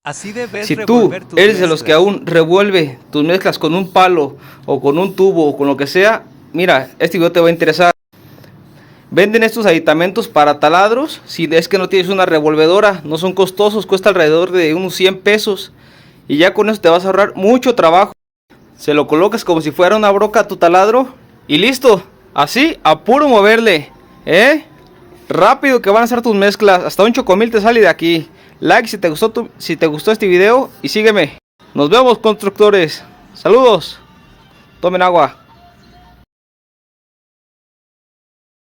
Así debes Si tú revolver tus eres de los que mezclas. aún revuelve tus mezclas con un palo o con un tubo o con lo que sea, mira, este video te va a interesar. Venden estos aditamentos para taladros. Si es que no tienes una revolvedora, no son costosos, cuesta alrededor de unos 100 pesos. Y ya con eso te vas a ahorrar mucho trabajo. Se lo colocas como si fuera una broca a tu taladro y listo. Así, a puro moverle, rápido que van a ser tus mezclas. Hasta un chocomil te sale de aquí. Like si te gustó este video y sígueme. Nos vemos, constructores. Saludos. Tomen agua.